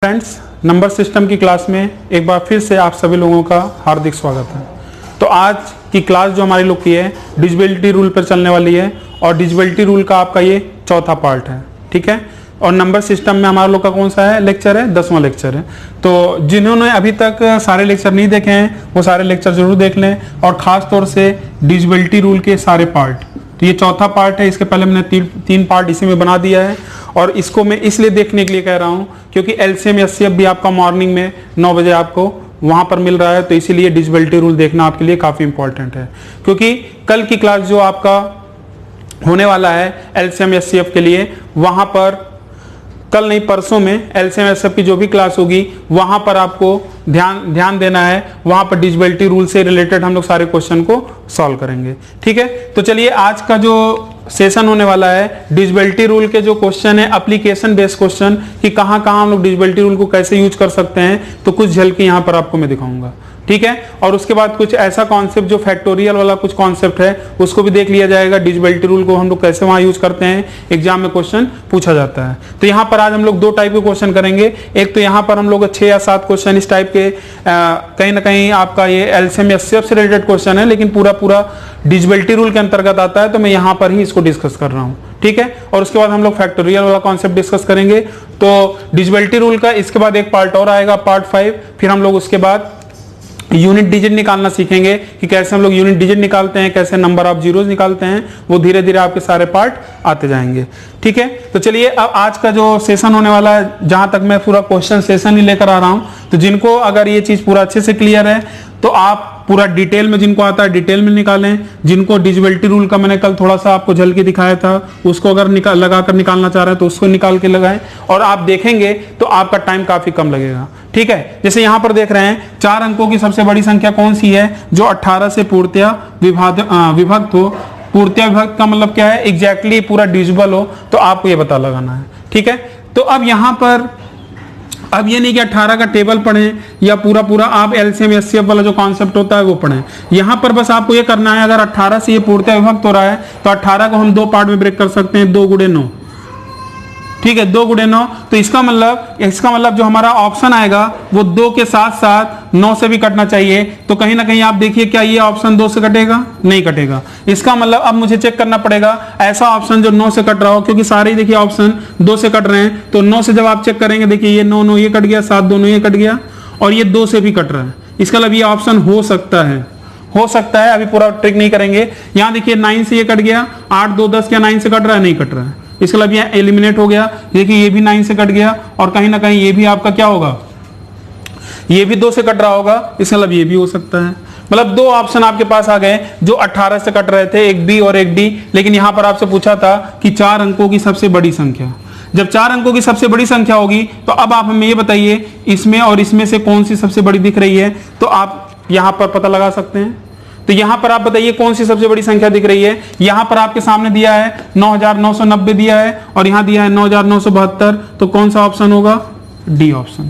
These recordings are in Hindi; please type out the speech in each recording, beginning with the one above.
फ्रेंड्स, नंबर सिस्टम की क्लास में एक बार फिर से आप सभी लोगों का हार्दिक स्वागत है। तो आज की क्लास जो हमारी लोग की है डिविजिबिलिटी रूल पर चलने वाली है और डिविजिबिलिटी रूल का आपका ये चौथा पार्ट है, ठीक है। और नंबर सिस्टम में हमारा लोग का कौन सा है लेक्चर है, 10वां लेक्चर है। तो जिन्होंने अभी तक सारे लेक्चर नहीं देखे हैं वो सारे लेक्चर जरूर देख लें, और खास तौर से डिविजिबिलिटी रूल के सारे पार्ट। तो ये चौथा पार्ट है, इसके पहले मैंने तीन पार्ट इसी में बना दिया है, और इसको मैं इसलिए देखने के लिए कह रहा हूँ क्योंकि एलसीएम एचसीएफ भी आपका मॉर्निंग में 9 बजे आपको वहां पर मिल रहा है। तो इसीलिए डिविजिबिलिटी रूल देखना आपके लिए काफी इंपॉर्टेंट है, क्योंकि कल की क्लास जो आपका होने वाला है एलसीएम एचसीएफ के लिए, वहां पर कल नहीं परसों में एलसीएम एचसीएफ की जो भी क्लास होगी वहां पर आपको ध्यान देना है। वहां पर डिविजिबिलिटी रूल से रिलेटेड हम लोग सारे क्वेश्चन को सॉल्व करेंगे, ठीक है। तो चलिए आज का जो सेशन होने वाला है डिविजिबिलिटी रूल के जो क्वेश्चन है एप्लीकेशन बेस्ड क्वेश्चन, कि कहां कहां हम लोग डिविजिबिलिटी रूल को कैसे यूज कर सकते हैं, तो कुछ झलकी यहां पर आपको मैं दिखाऊंगा, ठीक है। और उसके बाद कुछ ऐसा कॉन्सेप्ट जो फैक्टोरियल वाला कुछ कॉन्सेप्ट है उसको भी देख लिया जाएगा। डिविजिबिलिटी रूल को हम लोग कैसे वहां यूज करते हैं, एग्जाम में क्वेश्चन पूछा जाता है। तो यहाँ पर आज हम लोग दो टाइप के क्वेश्चन करेंगे। एक तो यहाँ पर हम लोग 6 या 7 क्वेश्चन इस टाइप के कहीं ना कहीं आपका ये एलसीएम एचसीएफ से रिलेटेड क्वेश्चन है, लेकिन पूरा डिविजिबिलिटी रूल के अंतर्गत आता है, तो मैं यहाँ पर ही इसको डिस्कस कर रहा हूँ, ठीक है। और उसके बाद हम लोग फैक्टोरियल वाला कॉन्सेप्ट डिस्कस करेंगे। तो डिविजिबिलिटी रूल का इसके बाद एक पार्ट और आएगा, पार्ट 5। फिर हम लोग उसके बाद यूनिट डिजिट निकालना सीखेंगे कि कैसे हम लोग यूनिट डिजिट निकालते हैं, कैसे नंबर ऑफ जीरोज निकालते हैं। वो धीरे धीरे आपके सारे पार्ट आते जाएंगे, ठीक है। तो चलिए अब आज का जो सेशन होने वाला है, जहां तक मैं पूरा क्वेश्चन सेशन ही लेकर आ रहा हूं, तो जिनको अगर ये चीज पूरा अच्छे से क्लियर है तो आप पूरा डिटेल में, जिनको आता है डिटेल में निकालें। जिनको डिविजिबिलिटी रूल का मैंने कल थोड़ा सा आपको झलकी दिखाया था उसको अगर लगाकर निकालना चाह रहे हैं तो उसको निकाल के लगाएं, और आप देखेंगे तो आपका टाइम काफी कम लगेगा, ठीक है। जैसे यहां पर देख रहे हैं 4 अंकों की सबसे बड़ी संख्या कौन सी है जो 18 से पूर्णतया विभक्त हो। पूर्णतया विभक्त का मतलब क्या है, एग्जैक्टली पूरा डिविजिबल हो, तो आपको ये पता लगाना है, ठीक है। तो अब यहां पर अब ये नहीं कि 18 का टेबल पढ़ें या पूरा आप एलसीएम एचसीएफ वाला जो कॉन्सेप्ट होता है वो पढ़ें। यहां पर बस आपको ये करना है, अगर 18 से ये पूर्णतया विभक्त हो रहा है तो 18 को हम 2 पार्ट में ब्रेक कर सकते हैं, 2 गुणे 9, ठीक है, 2 गुणे 9। तो इसका मतलब जो हमारा ऑप्शन आएगा वो 2 के साथ साथ 9 से भी कटना चाहिए। तो कहीं ना कहीं आप देखिए क्या ये ऑप्शन 2 से कटेगा, नहीं कटेगा। इसका मतलब अब मुझे चेक करना पड़ेगा ऐसा ऑप्शन जो 9 से कट रहा हो, क्योंकि सारे देखिए ऑप्शन 2 से कट रहे हैं। तो 9 से जब आप चेक करेंगे, देखिए ये 9 ये कट गया, 7 दोनों ये कट गया, और ये 2 से भी कट रहा है। इसका मतलब ये ऑप्शन हो सकता है। अभी पूरा ट्रिक नहीं करेंगे। यहाँ देखिए 9 से ये कट गया, 8 2 10, क्या 9 से कट रहा है, नहीं कट रहा है। इसका मतलब ये एलिमिनेट हो गया। देखिए ये भी 9 से कट गया, और कहीं ना कहीं ये भी आपका क्या होगा, ये भी 2 से कट रहा होगा। इसका मतलब ये भी हो सकता है। मतलब 2 ऑप्शन आपके पास आ गए जो 18 से कट रहे थे, एक बी और एक डी। लेकिन यहां पर आपसे पूछा था कि 4 अंकों की सबसे बड़ी संख्या। जब 4 अंकों की सबसे बड़ी संख्या होगी तो अब आप हमें ये बताइए इसमें और इसमें से कौन सी सबसे बड़ी दिख रही है, तो आप यहां पर पता लगा सकते हैं। तो यहां पर आप बताइए कौन सी सबसे बड़ी संख्या दिख रही है। यहां पर आपके सामने दिया है 9990 दिया है, और यहां दिया है 9972। तो कौन सा ऑप्शन होगा, डी ऑप्शन।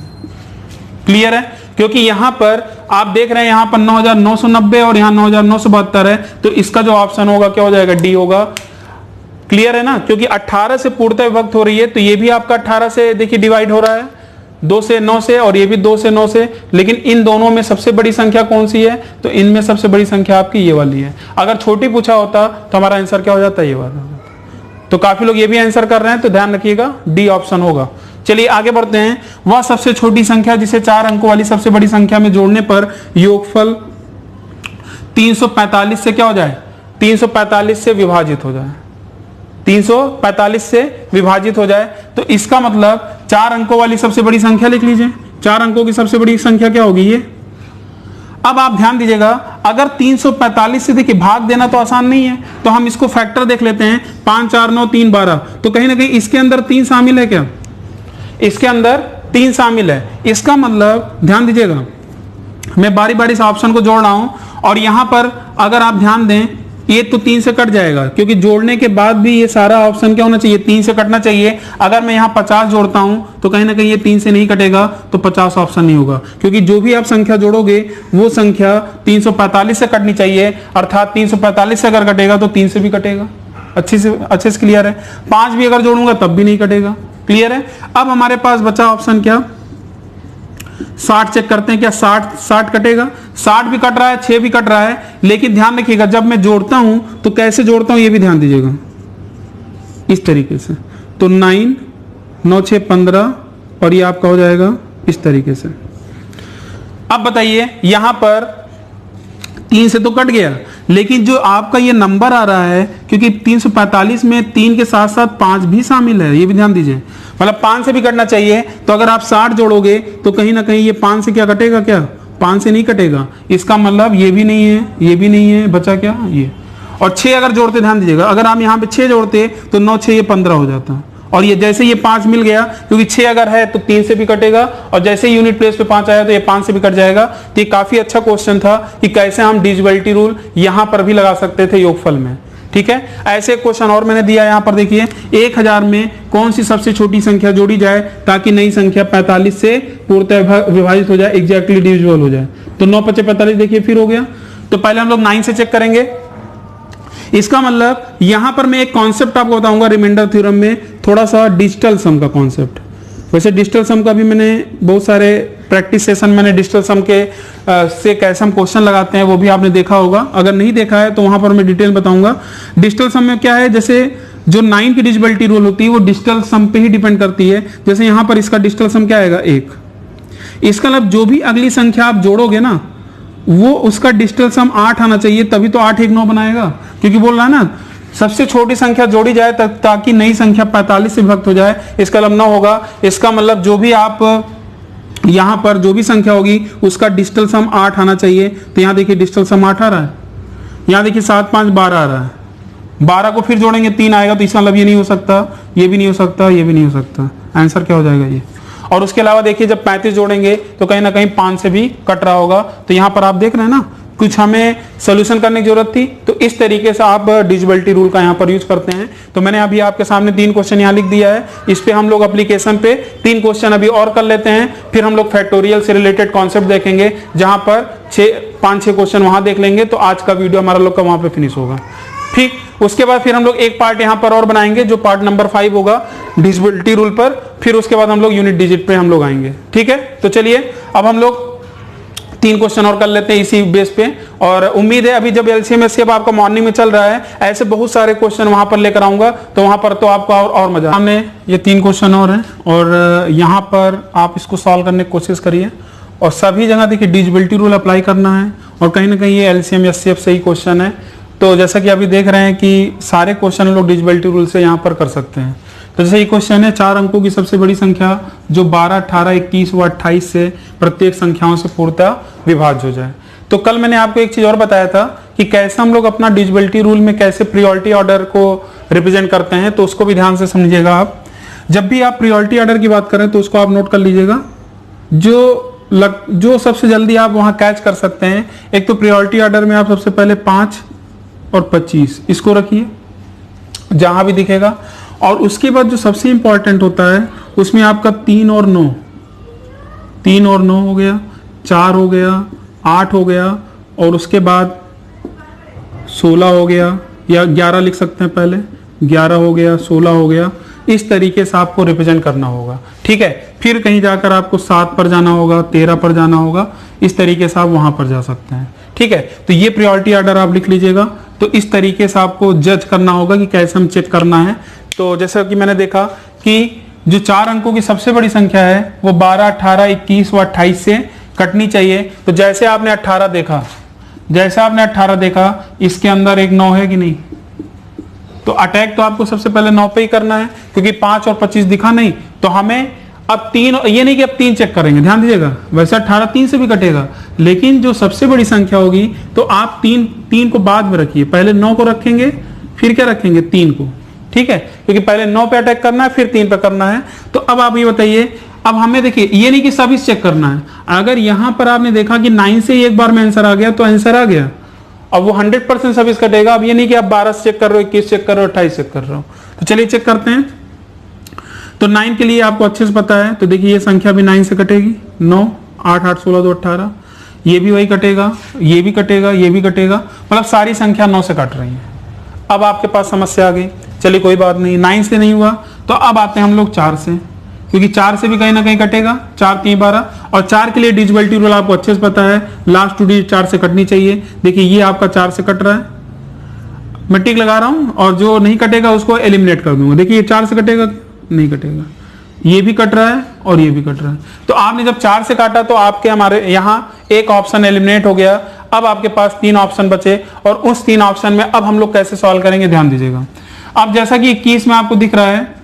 क्लियर है, क्योंकि यहां पर आप देख रहे हैं यहां पर 9990 और यहां 9972 है, तो इसका जो ऑप्शन होगा क्या हो जाएगा, डी होगा। क्लियर है ना, क्योंकि 18 से पूर्णतः विभक्त हो रही है, तो ये भी आपका 18 से देखिए डिवाइड हो रहा है, 2 से 9 से, और ये भी 2 से 9 से। लेकिन इन दोनों में सबसे बड़ी संख्या कौन सी है, तो इनमें सबसे बड़ी संख्या आपकी ये वाली है। अगर छोटी पूछा होता तो हमारा आंसर क्या हो जाता है, ये वाला। तो काफी लोग ये भी आंसर कर रहे हैं, तो ध्यान रखिएगा डी ऑप्शन होगा। चलिए आगे बढ़ते हैं। वह सबसे छोटी संख्या जिसे 4 अंकों वाली सबसे बड़ी संख्या में जोड़ने पर योगफल 345 से क्या हो जाए, 345 से विभाजित हो जाए, 345 से विभाजित हो जाए। तो इसका मतलब 4 अंकों वाली सबसे बड़ी संख्या लिख लीजिए। 4 अंकों की सबसे बड़ी संख्या क्या होगी, ये। अब आप ध्यान दीजिएगा, अगर 345 से देखिए भाग देना तो आसान नहीं है, तो हम इसको फैक्टर देख लेते हैं। 5 4 9 3 12। तो कहीं ना कहीं इसके अंदर 3 शामिल है क्या, इसके अंदर 3 शामिल है। इसका मतलब ध्यान दीजिएगा, मैं बारी बारी से ऑप्शन को जोड़ रहा हूं, और यहां पर अगर आप ध्यान दें ये तो 3 से कट जाएगा, क्योंकि जोड़ने के बाद भी ये सारा ऑप्शन क्या होना चाहिए, 3 से कटना चाहिए। अगर मैं यहाँ 50 जोड़ता हूं तो कहीं ना कहीं ये 3 से नहीं कटेगा, तो 50 ऑप्शन नहीं होगा, क्योंकि जो भी आप संख्या जोड़ोगे वो संख्या 345 से कटनी चाहिए। अर्थात 345 से अगर कटेगा तो 3 से भी कटेगा। अच्छे से क्लियर है। 5 भी अगर जोड़ूंगा तब भी नहीं कटेगा। क्लियर है। अब हमारे पास बचा ऑप्शन क्या, 60 चेक करते हैं, क्या 60 कटेगा? 60 भी कट रहा है, 6 भी कट रहा है, लेकिन ध्यान रखिएगा जब मैं जोड़ता हूं तो कैसे जोड़ता हूं ये भी ध्यान दीजिएगा, इस तरीके से। तो 9 9 6 15 और ये आपका हो जाएगा इस तरीके से। अब बताइए यहां पर 3 से तो कट गया, लेकिन जो आपका ये नंबर आ रहा है, क्योंकि 345 में 3 के साथ साथ 5 भी शामिल है, ये भी ध्यान दीजिए, मतलब 5 से भी कटना चाहिए। तो अगर आप 60 जोड़ोगे तो कहीं ना कहीं ये 5 से क्या कटेगा, क्या 5 से नहीं कटेगा, इसका मतलब ये भी नहीं है, ये भी नहीं है, बचा क्या ये। और 6 अगर जोड़ते, ध्यान दीजिएगा, अगर हम यहाँ पे 6 जोड़ते तो 9 6 ये 15 हो जाता। और ये जैसे ये 5 मिल गया, क्योंकि 6 अगर है तो 3 से भी कटेगा, और जैसे यूनिट प्लेस पे 5 आया तो ये 5 से भी कट जाएगा। तो ये काफी अच्छा क्वेश्चन था कि कैसे हम डिविजिबिलिटी रूल यहां पर भी लगा सकते थे योगफल में। ठीक है, ऐसे क्वेश्चन और मैंने दिया यहां पर, देखिए 1000 में कौन सी सबसे छोटी संख्या जोड़ी जाए ताकि नई संख्या 45 से पूर्णतः विभाजित हो जाए, एग्जैक्टली डिविजिबल हो जाए। तो 9 5 45 देखिए फिर हो गया। तो पहले हम लोग 9 से चेक करेंगे। इसका मतलब यहां पर मैं एक कॉन्सेप्ट आपको बताऊंगा रिमाइंडर थ्योरम में, थोड़ा सा डिजिटल सम का कॉन्सेप्ट। वैसे डिजिटल सम का भी मैंने बहुत सारे प्रैक्टिस सेशन मैंने डिजिटल सम के से कैसे हम क्वेश्चन लगाते हैं वो भी आपने देखा होगा। अगर नहीं देखा है तो वहां पर मैं डिटेल बताऊंगा। डिजिटल सम में क्या है, जैसे जो 9 की डिविजिबिलिटी रूल होती है वो डिजिटल सम पे ही डिपेंड करती है। जैसे यहां पर इसका डिजिटल सम क्या आएगा, 1। इसका मतलब जो भी अगली संख्या आप जोड़ोगे ना, वो उसका डिजिटल सम 8 आना चाहिए, तभी तो 8 1 9 बनाएगा। क्योंकि बोल रहा है ना सबसे छोटी संख्या जोड़ी जाए ताकि नई संख्या 45 से विभक्त हो जाए, इसका मतलब 9 होगा। इसका मतलब जो भी आप यहां पर जो भी संख्या होगी उसका डिजिटल सम 8 आना चाहिए। तो यहां देखिए डिजिटल सम 8 आ रहा है, यहां देखिए 7 5 12 आ रहा है, 12 को फिर जोड़ेंगे 3 आएगा, तो इसका मतलब ये नहीं हो सकता, ये भी नहीं हो सकता, ये भी नहीं हो सकता। आंसर क्या हो जाएगा ये। और उसके अलावा देखिए जब 35 जोड़ेंगे तो कहीं ना कहीं 5 से भी कट रहा होगा। तो यहां पर आप देख रहे हैं ना कुछ हमें सोल्यूशन करने की जरूरत थी। तो इस तरीके से आप डिविजिबिलिटी रूल का यहां पर यूज करते हैं। तो मैंने अभी आपके सामने 3 क्वेश्चन यहां लिख दिया है, इस पे हम लोग एप्लीकेशन पे 3 क्वेश्चन अभी और कर लेते हैं, फिर हम लोग फैक्टोरियल से रिलेटेड कॉन्सेप्ट देखेंगे, जहां पर 5-6 क्वेश्चन वहां देख लेंगे। तो आज का वीडियो हमारा लोग का वहां पे फिनिश होगा। ठीक, उसके बाद फिर हम लोग एक पार्ट यहां पर और बनाएंगे जो पार्ट नंबर 5 होगा डिविजिबिलिटी रूल पर। फिर उसके बाद हम लोग यूनिट डिजिट पे हम लोग आएंगे। ठीक है, तो चलिए अब हम लोग 3 क्वेश्चन और कर लेते हैं इसी बेस पे। और उम्मीद है अभी जब एलसीएम एससीएफ आपका मॉर्निंग में चल रहा है, ऐसे बहुत सारे क्वेश्चन वहां पर लेकर आऊंगा, तो वहां पर तो आपको और मजा। हमने ये 3 क्वेश्चन और हैं और यहाँ पर आप इसको सॉल्व करने की कोशिश करिए। और सभी जगह देखिए डिविजिबिलिटी रूल अप्लाई करना है, और कहीं ना कहीं ये एलसीएम एससीएफ से ही क्वेश्चन है। तो जैसा कि अभी देख रहे हैं कि सारे क्वेश्चन लोग डिविजिबिलिटी रूल से यहाँ पर कर सकते हैं। तो जैसे ये क्वेश्चन है 4 अंकों की सबसे बड़ी संख्या जो 12 18 21 व 28 से प्रत्येक संख्याओं से पूर्णतः विभाज्य हो जाए। तो कल मैंने आपको एक चीज और बताया था कि कैसे हम लोग अपना डिविजिबिलिटी रूल में कैसे प्रायोरिटी ऑर्डर को रिप्रेजेंट करते हैं, तो उसको भी ध्यान से समझिएगा आप। जब भी आप प्रायोरिटी ऑर्डर की बात करें तो उसको आप नोट कर लीजिएगा, जो सबसे जल्दी आप वहां कैच कर सकते हैं। एक तो प्रायोरिटी ऑर्डर में आप सबसे पहले 5 और 25 इसको रखिए जहां भी दिखेगा। और उसके बाद जो सबसे इंपॉर्टेंट होता है उसमें आपका 3 और 9 हो गया, 4 हो गया, 8 हो गया, और उसके बाद 16 हो गया, या 11 लिख सकते हैं पहले, 11 हो गया, 16 हो गया। इस तरीके से आपको रिप्रेजेंट करना होगा। ठीक है, फिर कहीं जाकर आपको 7 पर जाना होगा, 13 पर जाना होगा, इस तरीके से आप वहां पर जा सकते हैं। ठीक है, तो ये प्रायोरिटी ऑर्डर आप लिख लीजिएगा। तो इस तरीके से आपको जज करना होगा कि कैसे हम चेक करना है। तो जैसा कि मैंने देखा कि जो 4 अंकों की सबसे बड़ी संख्या है वो 12 18 21 व 28 से कटनी चाहिए। तो जैसे आपने 18 देखा, इसके अंदर एक 9 है कि नहीं, तो अटैक तो आपको सबसे पहले 9 पे ही करना है, क्योंकि 5 और 25 दिखा नहीं। तो हमें अब 3, ये नहीं कि अब 3 चेक करेंगे, ध्यान दीजिएगा, वैसे 18 3 से भी कटेगा, लेकिन जो सबसे बड़ी संख्या होगी तो आप 3 को बाद में रखिए, पहले 9 को रखेंगे, फिर क्या रखेंगे, 3 को। ठीक है, क्योंकि पहले 9 पे अटैक करना है, फिर 3 पे करना है। तो अब आप ये बताइए, अब हमें देखिए ये नहीं कि सभी चेक करना है। अगर यहां पर आपने देखा कि 9 से एक बार में आंसर आ गया तो आंसर आ गया, अब वो 100% सभी कटेगा। अब ये नहीं कि आप 12 से चेक कर रहे हो, 21 चेक कर रहे हो, 28 चेक कर रहे हो। तो चलिए चेक करते हैं। तो 9 के लिए आपको अच्छे से पता है, तो देखिए ये संख्या भी 9 से कटेगी, 9 8 8 16 2 18, ये भी वही कटेगा, ये भी कटेगा, ये भी कटेगा, मतलब सारी संख्या 9 से कट रही है। अब आपके पास समस्या आ गई, चलिए कोई बात नहीं, 9 से नहीं हुआ तो अब आते हैं हम लोग 4 से, क्योंकि 4 से भी कहीं ना कहीं कटेगा, 4 3 12, और 4 के लिए डिविजिबिलिटी रूल आपको अच्छे से पता है, लास्ट 2 डिजिट 4 से कटनी चाहिए। देखिए ये आपका 4 से कट रहा है, मैं टिक लगा रहा हूं और जो नहीं कटेगा उसको एलिमिनेट कर दूंगा। देखिए ये 4 से कटेगा, नहीं कटेगा, ये भी कट रहा है और ये भी कट रहा है। तो आपने जब 4 से काटा तो आपके हमारे यहाँ एक ऑप्शन एलिमिनेट हो गया। अब आपके पास 3 ऑप्शन बचे और उस 3 ऑप्शन में अब हम लोग कैसे सॉल्व करेंगे ध्यान दीजिएगा। अब जैसा कि 21 में आपको दिख रहा है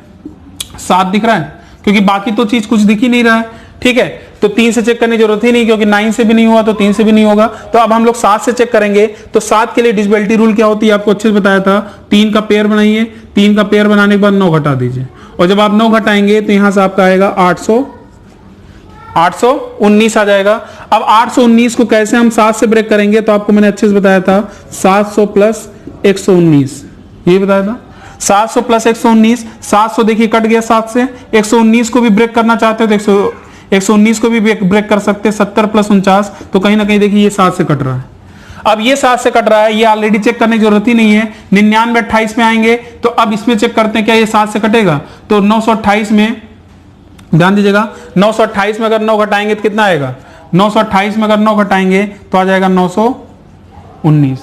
7 दिख रहा है, क्योंकि बाकी तो चीज कुछ दिख ही नहीं रहा है, ठीक है। तो 3 से चेक करने की जरूरत ही नहीं, क्योंकि 9 से भी नहीं हुआ तो 3 से भी नहीं होगा। तो अब हम लोग 7 से चेक करेंगे। तो 7 के लिए डिविजिबिलिटी रूल क्या होती है आपको अच्छे से बताया था, 3 का पेयर बनाइए, 3 का पेयर बनाने के बाद 9 घटा दीजिए, और जब आप 9 घटाएंगे तो यहां से आपका आएगा 819 आ जाएगा। अब 819 को कैसे हम 7 से ब्रेक करेंगे, तो आपको मैंने अच्छे से बताया था 700 प्लस 119, ये बताया था 700 प्लस 119। 700 देखिए कट गया 7 से, 119 को भी ब्रेक करना चाहते हो तो 119 को भी ब्रेक कर सकते हैं, 70 प्लस 49, तो कहीं ना कहीं देखिए ये 7 से कट रहा है। अब ये 7 से कट रहा है, ये ऑलरेडी चेक करने की जरूरत ही नहीं है। 99 28 में आएंगे तो अब इसमें चेक करते हैं क्या ये 7 से कटेगा। तो 928 में ध्यान दीजिएगा, 928 में अगर 9 घटाएंगे तो कितना आएगा, 928 में अगर 9 घटाएंगे तो आ जाएगा 919।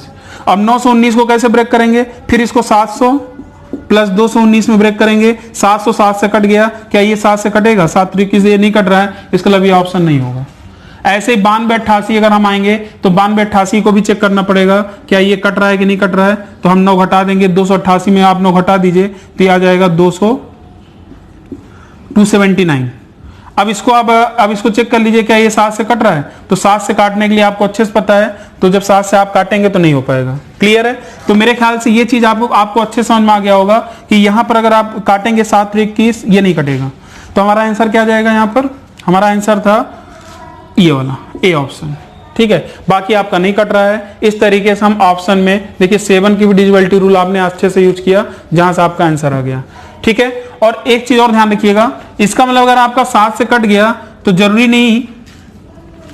अब 919 को कैसे ब्रेक करेंगे, फिर इसको 700 प्लस 219 में ब्रेक करेंगे। 700 7 से कट गया, क्या ये 7 से कटेगा, 7 तरीके से ये नहीं कट रहा है, इसका मतलब ये ऑप्शन नहीं होगा। ऐसे 92 88 अगर हम आएंगे तो 92 88 को भी चेक करना पड़ेगा, क्या ये कट रहा है कि नहीं कट रहा है। तो हम 9 घटा देंगे, 288 में आप 9 घटा दीजिए तो ये आ जाएगा 279। अब इसको चेक कर लीजिए, क्या ये 7 से कट रहा है। तो 7 से काटने के लिए आपको अच्छे से पता है, तो जब 7 से आप काटेंगे तो नहीं हो पाएगा। क्लियर है। तो मेरे ख्याल से ये चीज आपको अच्छे समझ में आ गया होगा कि यहां पर अगर आप काटेंगे 7 21 ये नहीं कटेगा। तो हमारा आंसर क्या जाएगा, यहां पर हमारा आंसर था ये वाला ए ऑप्शन, ठीक है। बाकी आपका नहीं कट रहा है। इस तरीके से हम ऑप्शन में देखिए 7 की भी डिविजिबिलिटी रूल आपने अच्छे से यूज किया, जहां से आपका आंसर आ गया, ठीक है। और एक चीज और ध्यान रखिएगा, इसका मतलब अगर आपका 7 से कट गया तो जरूरी नहीं,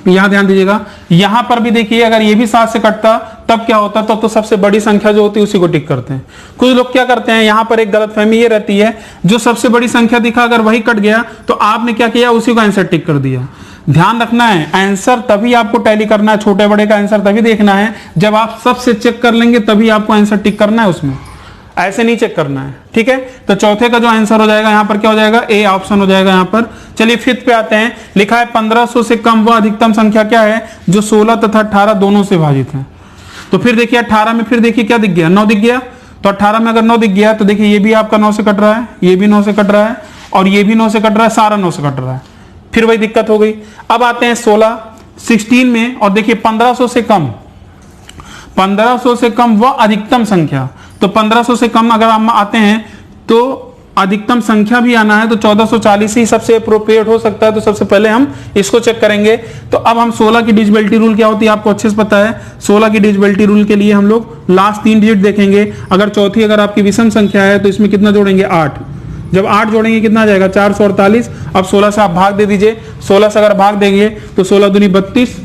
यहां ध्यान दीजिएगा, यहां पर भी देखिए अगर ये भी 7 से कटता तब क्या होता, तब तो सबसे बड़ी संख्या जो होती है उसी को टिक करते हैं। कुछ लोग क्या करते हैं, यहां पर एक गलतफहमी ये रहती है, जो सबसे बड़ी संख्या दिखा अगर वही कट गया तो आपने क्या किया, उसी को आंसर टिक कर दिया। ध्यान रखना है, आंसर तभी आपको टैली करना है, छोटे बड़े का आंसर तभी देखना है जब आप सबसे चेक कर लेंगे, तभी आपको आंसर टिक करना है उसमें, ऐसे नहीं चेक करना है, ठीक है। तो चौथे का जो आंसर हो जाएगा यहां पर क्या हो जाएगा, ए ऑप्शन हो जाएगा यहां पर। चलिए 5th पे आते हैं। लिखा है 1500 से कम वह अधिकतम संख्या क्या है जो 16 तथा 18 दोनों से विभाजित है। तो फिर देखिए 18 में फिर देखिए क्या दिख गया, 9 दिख गया। तो 18 में अगर 9 दिख गया तो देखिए ये भी आपका 9 से कट रहा है, ये भी 9 से कट रहा है और ये भी 9 से कट रहा है, सारा 9 से कट रहा है, फिर वही दिक्कत हो गई। अब आते हैं 16 में और देखिए 1500 से कम वह अधिकतम संख्या। तो 1500 से कम अगर हम आते हैं तो अधिकतम संख्या भी आना है, तो 1440 ही सबसे अप्रोप्रिएट हो सकता है। तो सबसे पहले हम इसको चेक करेंगे। तो अब हम 16 की डिविजिबिलिटी रूल क्या होती है आपको अच्छे से पता है। 16 की डिविजिबिलिटी रूल के लिए हम लोग लास्ट 3 डिजिट देखेंगे। अगर चौथी अगर आपकी विषम संख्या है तो इसमें कितना जोड़ेंगे, 8। जब 8 जोड़ेंगे कितना आ जाएगा, 448। अब 16 से आप भाग दे दीजिए, 16 से अगर भाग देंगे तो 16 दूनी 32,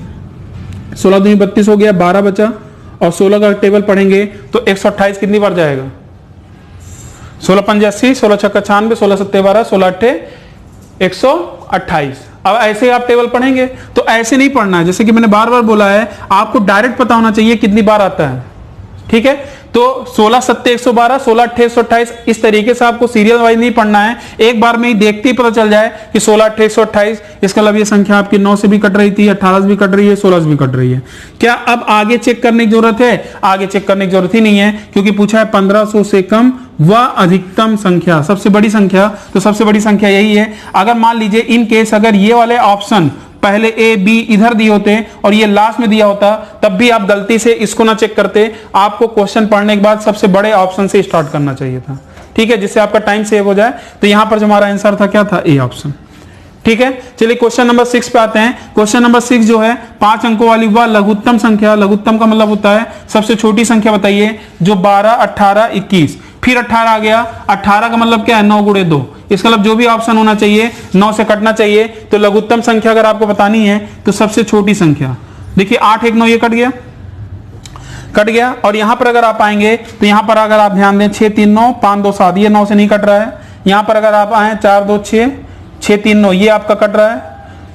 16 दूनी 32 हो गया, 12 बचा। और 16 का टेबल पढ़ेंगे तो 128 कितनी बार जाएगा, 16 पंजे 80, 16 छक्का 96, 16 सत्ते 12, 16 अट्ठे 128। अब ऐसे आप टेबल पढ़ेंगे तो ऐसे नहीं पढ़ना है, जैसे कि मैंने बार बार बोला है आपको डायरेक्ट पता होना चाहिए कितनी बार आता है, ठीक है। तो 16 सत्ते 112, 16 अट्ठे 128, इस तरीके से आपको सीरियल वाइज नहीं पढ़ना है, एक बार में ही देखते ही पता चल जाए कि 16 अट्ठे 128, इसका मतलब ये संख्या आपकी 9 से भी कट रही थी, 18 से भी कट रही है, 16 से भी कट रही है। क्या अब आगे चेक करने की जरूरत है, आगे चेक करने की जरूरत ही नहीं है, क्योंकि पूछा है 1500 से कम व अधिकतम संख्या, सबसे बड़ी संख्या। तो सबसे बड़ी संख्या यही है। अगर मान लीजिए इन केस अगर ये वाले ऑप्शन पहले ए बी इधर दिए होते और ये लास्ट में दिया होता, तब भी आप गलती से इसको ना चेक करते। आपको क्वेश्चन पढ़ने के बाद सबसे बड़े ऑप्शन से स्टार्ट करना चाहिए था, ठीक है, जिससे आपका टाइम सेव हो जाए। तो यहां पर जो हमारा आंसर था क्या था, ए ऑप्शन, ठीक है। चलिए क्वेश्चन नंबर 6 पे आते हैं। क्वेश्चन नंबर 6 जो है 5 अंकों वाली वह लघुत्तम संख्या, लघुत्तम का मतलब होता है सबसे छोटी संख्या बताइए, जो 12 18 21, फिर 18 आ गया। 18 का मतलब क्या है, 9 गुणे 2, इसका मतलब जो भी ऑप्शन होना चाहिए 9 से कटना चाहिए। तो लघुत्तम संख्या अगर आपको बतानी है तो सबसे छोटी संख्या देखिए 8 1 9, ये कट गया। और यहां पर अगर आप आएंगे तो यहां पर अगर आप ध्यान दें 6 3 9 5 2 7, ये 9 से नहीं कट रहा है। यहां पर अगर आप आए 4 2 6 6 3 9, ये आपका कट रहा है।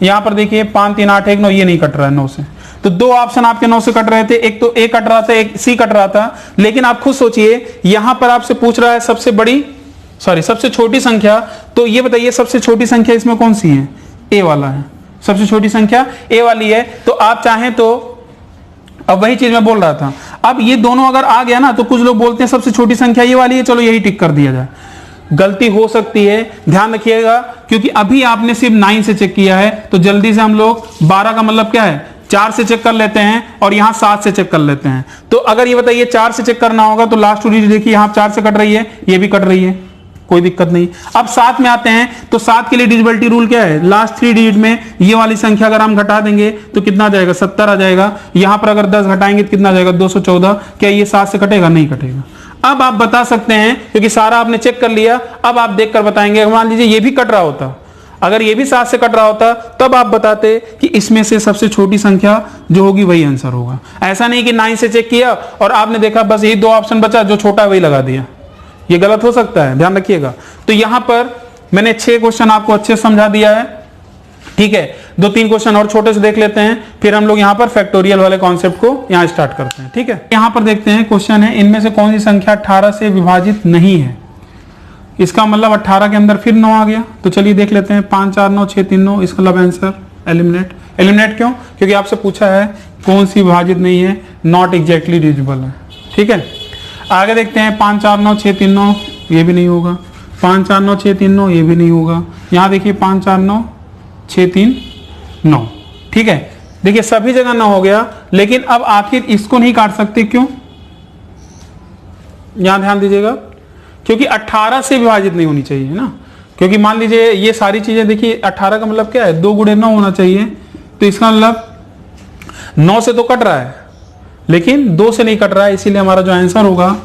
यहाँ पर देखिए 5 3 8 1 9, ये नहीं कट रहा है 9 से। तो दो ऑप्शन आपके 9 से कट रहे थे, एक तो ए कट रहा था, एक सी कट रहा था। लेकिन आप खुद सोचिए, यहां पर आपसे पूछ रहा है सबसे छोटी संख्या। तो ये बताइए सबसे छोटी संख्या इसमें कौन सी है? ए वाला है, सबसे छोटी संख्या ए वाली है। तो आप चाहें तो, अब वही चीज मैं बोल रहा था, अब ये दोनों अगर आ गया ना, तो कुछ लोग बोलते हैं सबसे छोटी संख्या ये वाली है, चलो यही टिक कर दिया जाए। गलती हो सकती है, ध्यान रखिएगा, क्योंकि अभी आपने सिर्फ 9 से चेक किया है। तो जल्दी से हम लोग 12 का मतलब क्या है, 4 से चेक कर लेते हैं और यहां 7 से चेक कर लेते हैं। तो अगर ये बताइए 4 से चेक करना होगा, तो लास्ट टू डिजिट देखिए, यहां 4 से कट रही है, ये भी कट रही है, कोई दिक्कत नहीं। अब 7 में आते हैं, तो 7 के लिए डिविजिबिलिटी रूल क्या है? लास्ट 3 डिजिट में ये वाली संख्या अगर हम घटा देंगे तो कितना आ जाएगा? 70 आ जाएगा। यहां पर अगर 10 घटाएंगे तो कितना आ जाएगा? 214। क्या ये 7 से कटेगा? नहीं कटेगा। अब आप बता सकते हैं, क्योंकि सारा आपने चेक कर लिया, अब आप देखकर बताएंगे। मान लीजिए ये भी कट रहा होता, अगर ये भी 7 से कट रहा होता, तब आप बताते कि इसमें से सबसे छोटी संख्या जो होगी वही आंसर होगा। ऐसा नहीं कि 9 से चेक किया और आपने देखा बस यही 2 ऑप्शन बचा, जो छोटा है वही लगा दिया। ये गलत हो सकता है, ध्यान रखिएगा। तो यहां पर मैंने 6 क्वेश्चन आपको अच्छे से समझा दिया है, ठीक है। 2-3 क्वेश्चन और छोटे से देख लेते हैं, फिर हम लोग यहां पर फैक्टोरियल वाले कॉन्सेप्ट को यहां स्टार्ट करते हैं, ठीक है। यहां पर देखते हैं, क्वेश्चन है, इनमें से कौन सी संख्या 18 से विभाजित नहीं है? इसका मतलब 18 के अंदर फिर 9 आ गया। तो चलिए देख लेते हैं, 5 4 9 6 3 9, इसका मतलब आंसर एलिमिनेट क्यों? क्योंकि आपसे पूछा है कौन सी विभाजित नहीं है, नॉट एग्जैक्टली डिविजिबल है, ठीक है। आगे देखते हैं, 5 4 9 6 3 9, ये भी नहीं होगा। 5 4 9 6 3 9, ये भी नहीं होगा। यहाँ देखिए 5 4 9 6 3 9, ठीक है। देखिए सभी जगह 9 हो गया, लेकिन अब आखिर इसको नहीं काट सकते, क्यों? यहां ध्यान दीजिएगा, क्योंकि 18 से विभाजित नहीं होनी चाहिए ना। क्योंकि मान लीजिए ये सारी चीजें देखिए, 18 का मतलब क्या है? 2 गुणे 9 होना चाहिए। तो इसका मतलब 9 से तो कट रहा है, लेकिन 2 से नहीं कट रहा है, इसीलिए हमारा जो आंसर होगा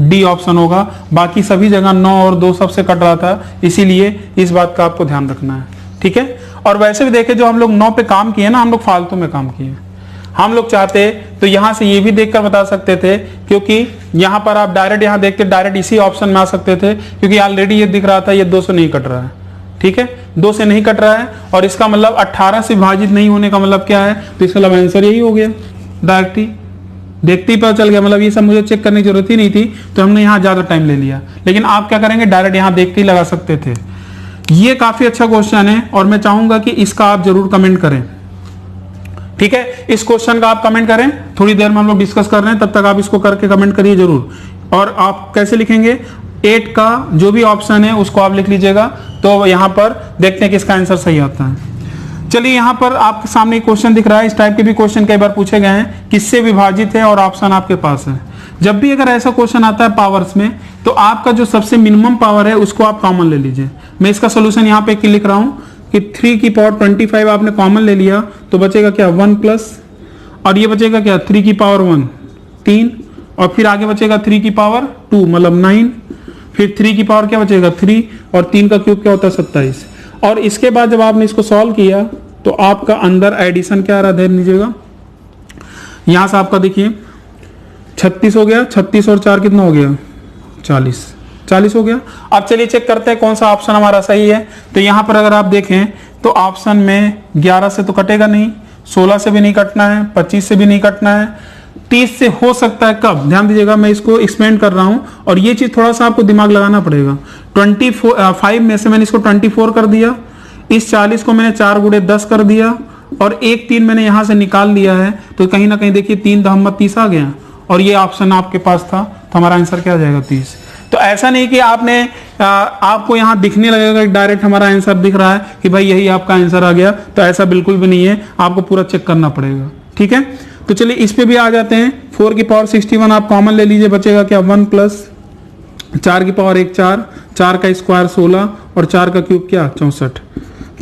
डी ऑप्शन होगा। बाकी सभी जगह 9 और 2 सबसे कट रहा था, इसीलिए इस बात का आपको ध्यान रखना है, ठीक है। और वैसे भी देखें, जो हम लोग 9 पे काम किए ना, हम लोग फालतू में काम किए। हम लोग चाहते तो यहां से ये भी देखकर बता सकते थे, क्योंकि यहां पर आप डायरेक्ट यहां देखते डायरेक्ट इसी ऑप्शन में आ सकते थे, क्योंकि ऑलरेडी ये दिख रहा था ये 2 से नहीं कट रहा है, ठीक है। 2 से नहीं कट रहा है, और इसका मतलब 18 से विभाजित नहीं होने का मतलब क्या है? तो इसका मतलब आंसर यही हो गया। डायरेक्ट ही देखते ही पता चल गया, मतलब ये सब मुझे चेक करने की जरूरत ही नहीं थी, तो हमने यहाँ ज्यादा टाइम ले लिया। लेकिन आप क्या करेंगे, डायरेक्ट यहाँ देखते ही लगा सकते थे। ये काफी अच्छा क्वेश्चन है, और मैं चाहूंगा कि इसका आप जरूर कमेंट करें, ठीक है। इस क्वेश्चन का आप कमेंट करें, थोड़ी देर में हम लोग डिस्कस कर रहे हैं, तब तक आप इसको करके कमेंट करिए जरूर। और आप कैसे लिखेंगे? 8 का जो भी ऑप्शन है उसको आप लिख लीजिएगा। तो यहाँ पर देखते हैं कि इसका आंसर सही आता है। चलिए, यहाँ पर आपके सामने क्वेश्चन दिख रहा है, इस टाइप के भी क्वेश्चन कई बार पूछे गए हैं, किससे विभाजित है, और ऑप्शन आपके पास है। जब भी अगर ऐसा क्वेश्चन आता है पावर्स में, तो आपका जो सबसे मिनिमम पावर है उसको आप कॉमन ले लीजिए। मैं इसका सोल्यूशन यहाँ पे लिख रहा हूँ कि 3 की पावर 25 आपने कॉमन ले लिया, तो बचेगा क्या? 1 प्लस, और ये बचेगा क्या? 3 की पावर 1 3, और फिर आगे बचेगा 3 की पावर 2 मतलब 9, फिर 3 की पावर क्या बचेगा? 3, और 3 का क्यूब क्या होता है? 27। और इसके बाद जब आपने इसको सॉल्व किया, तो आपका अंदर एडिशन क्या आ रहा है? ध्यान दीजिएगा, यहां से आपका देखिए 36 हो गया, 36 और 4 कितना हो गया? 40 हो गया। अब चलिए चेक करते हैं कौन सा ऑप्शन हमारा सही है। तो यहां पर अगर आप देखें, तो ऑप्शन में 11 से तो कटेगा नहीं, 16 से भी नहीं कटना है, 25 से भी नहीं कटना है, 30 से हो सकता है। कब? ध्यान दीजिएगा, मैं इसको एक्सपेंड कर रहा हूं, और ये चीज थोड़ा सा आपको दिमाग लगाना पड़ेगा। 25 में से मैंने इसको 24 कर दिया, इस 40 को मैंने 4 गुणे 10 कर दिया, और 1 3 मैंने यहां से निकाल लिया है। तो कहीं ना कहीं देखिए 3 दहम 30 आ गया, और ये ऑप्शन आपके पास था, तो हमारा आंसर क्या आ जाएगा? 30। तो ऐसा नहीं कि आपको यहां दिखने लगेगा डायरेक्ट हमारा आंसर दिख रहा है कि भाई यही आपका आंसर आ गया, तो ऐसा बिल्कुल भी नहीं है, आपको पूरा चेक करना पड़ेगा, ठीक है। तो चलिए इस पे भी आ जाते हैं। 4 की पावर 61 आप कॉमन ले लीजिए, बचेगा क्या? 1 प्लस 4 की पावर 1 4, 4 का स्क्वायर 16, और 4 का क्यूब क्या? 64।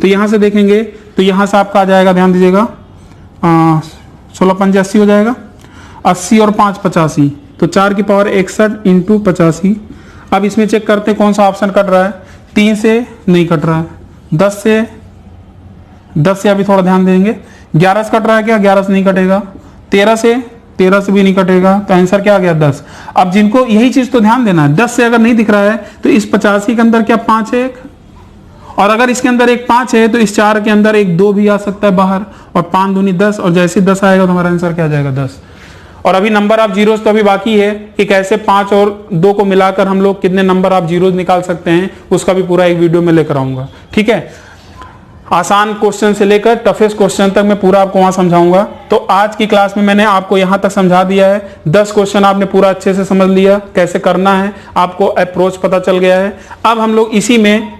तो यहां से देखेंगे, तो यहां से आपका आ जाएगा, ध्यान दीजिएगा, 16 5 80 हो जाएगा, 80 और 5 85, तो 4 की पावर 61 इंटू 85। अब इसमें चेक करते हैं कौन सा ऑप्शन कट रहा है। 3 से नहीं कट रहा है, 10 से अभी थोड़ा ध्यान देंगे, 11 से कट रहा है क्या? 11 से नहीं कटेगा, 13 से भी नहीं कटेगा, तो आंसर क्या आ गया? 10। अब जिनको यही चीज तो ध्यान देना है, 10 से अगर नहीं दिख रहा है, तो इस 85 के अंदर क्या 5 है एक, और अगर इसके अंदर एक 5 है तो इस 4 के अंदर एक 2 भी आ सकता है बाहर, और 5 दूनी 10, और जैसे 10 आएगा तो हमारा आंसर क्या आ जाएगा 10। और अभी नंबर ऑफ जीरोस तो अभी बाकी है कि कैसे 5 और 2 को मिलाकर हम लोग कितने नंबर ऑफ जीरोस निकाल सकते हैं, उसका भी पूरा एक वीडियो में लेकर आऊंगा। ठीक है, आसान क्वेश्चन से लेकर टफेस्ट क्वेश्चन तक मैं पूरा आपको वहां समझाऊंगा। तो आज की क्लास में मैंने आपको यहां तक समझा दिया है। 10 क्वेश्चन आपने पूरा अच्छे से समझ लिया, कैसे करना है आपको अप्रोच पता चल गया है। अब हम लोग इसी में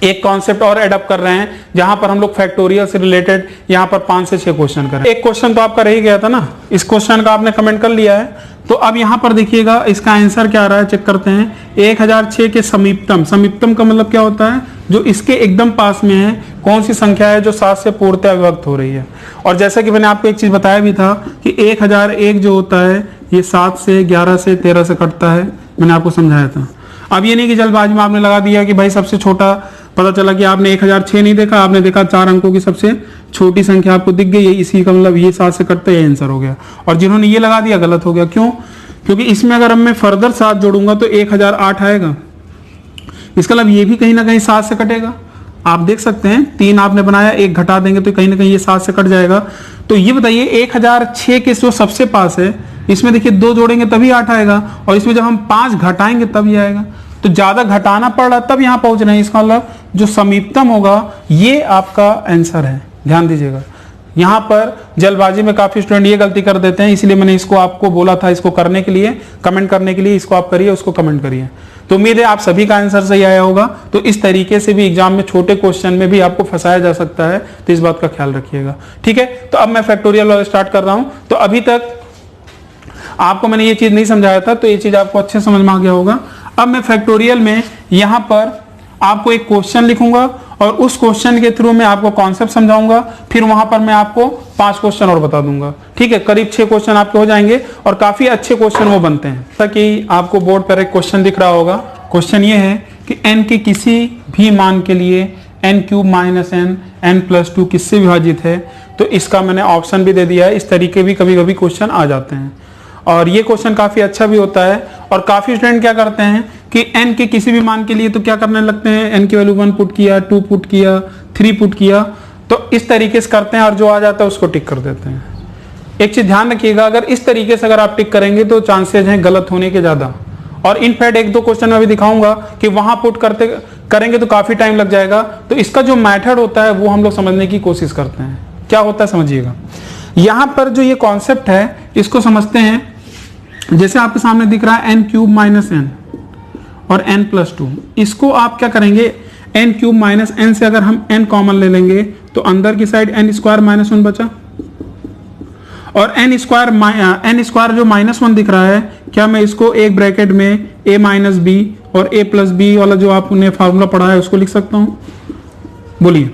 एक कॉन्सेप्ट और एडअप कर रहे हैं, जहां पर हम लोग फैक्टोरियल से रिलेटेड यहां पर 5 से 6 क्वेश्चन करें। एक क्वेश्चन तो आपका रह ही गया था ना, इस क्वेश्चन का आपने कमेंट कर लिया है। तो अब यहां पर देखिएगा इसका आंसर क्या आ रहा है, चेक करते हैं। 1006 के समीपतम, समीपतम का मतलब क्या होता है, जो इसके एकदम पास में है, कौन सी संख्या है जो 7 से पूर्णतः विभक्त हो रही है। और जैसा कि मैंने आपको एक चीज बताया भी था कि 1001 जो होता है ये 7 से 11 से 13 से कटता है, मैंने आपको समझाया था। अब ये नहीं कि जल्दबाजी में आपने लगा दिया कि भाई सबसे छोटा, पता चला कि आपने 1006 नहीं देखा, आपने देखा 4 अंकों की सबसे छोटी संख्या आपको दिख गई है, इसी का मतलब ये 7 से कटता है, आंसर हो गया। और जिन्होंने ये लगा दिया गलत हो गया। क्यों? क्योंकि इसमें अगर मैं फर्दर 7 जोड़ूंगा तो 1008 आएगा, इसका मतलब ये भी कहीं ना कहीं 7 से कटेगा। आप देख सकते हैं 3 आपने बनाया, 1 घटा देंगे तो कहीं ना कहीं ये 7 से कट जाएगा। तो ये बताइए 1006 के जो सबसे पास है, इसमें देखिए 2 जोड़ेंगे तभी 8 आएगा, और इसमें जब हम 5 घटाएंगे तब ये आएगा। तो ज्यादा घटाना पड़ रहा तब यहां पहुंच रहे हैं, इसका मतलब जो समीपतम होगा ये आपका आंसर है। ध्यान दीजिएगा, यहां पर जल्दबाजी में काफी स्टूडेंट ये गलती कर देते हैं, इसलिए मैंने इसको आपको बोला था, इसको करने के लिए, कमेंट करने के लिए, इसको आप करिए, उसको कमेंट करिए। तो उम्मीद है आप सभी का आंसर सही आया होगा। तो इस तरीके से भी एग्जाम में छोटे क्वेश्चन में भी आपको फंसाया जा सकता है, तो इस बात का ख्याल रखिएगा। ठीक है, तो अब मैं फैक्टोरियल स्टार्ट कर रहा हूं। तो अभी तक आपको मैंने ये चीज नहीं समझाया था, तो ये चीज आपको अच्छे समझ में आ गया होगा। अब मैं फैक्टोरियल में यहां पर आपको एक क्वेश्चन लिखूंगा और उस क्वेश्चन के थ्रू मैं आपको कॉन्सेप्ट समझाऊंगा, फिर वहां पर मैं आपको 5 क्वेश्चन और बता दूंगा। ठीक है, करीब 6 क्वेश्चन आपके हो जाएंगे और काफी अच्छे क्वेश्चन वो बनते हैं। ताकि आपको बोर्ड पर एक क्वेश्चन दिख रहा होगा। क्वेश्चन ये है कि n के किसी भी मान के लिए n³ - n, n+2 किससे विभाजित है। तो इसका मैंने ऑप्शन भी दे दिया है। इस तरीके भी कभी कभी क्वेश्चन आ जाते हैं और ये क्वेश्चन काफी अच्छा भी होता है। और काफी स्टूडेंट क्या करते हैं कि n के किसी भी मान के लिए तो क्या करने लगते हैं, n की वैल्यू 1 पुट किया, 2 पुट किया, 3 पुट किया, तो इस तरीके से करते हैं और जो आ जाता है उसको टिक कर देते हैं। एक चीज ध्यान रखिएगा, अगर इस तरीके से अगर आप टिक करेंगे तो चांसेस हैं गलत होने के ज्यादा। और इनफैक्ट 1-2 क्वेश्चन में भी दिखाऊंगा कि वहां पुट करते करेंगे तो काफी टाइम लग जाएगा। तो इसका जो मेथड होता है वो हम लोग समझने की कोशिश करते हैं। क्या होता है समझिएगा, यहां पर जो ये कॉन्सेप्ट है इसको समझते हैं। जैसे आपके सामने दिख रहा है n³ - n और n+2, इसको आप क्या करेंगे, n³ - n से अगर हम n कॉमन ले लेंगे तो अंदर की साइड n² - 1 बचा, और n स्क्वायर जो -1 दिख रहा है, क्या मैं इसको एक ब्रैकेट में a - b और a+b वाला जो आपने फार्मूला पढ़ा है उसको लिख सकता हूं। बोलिए,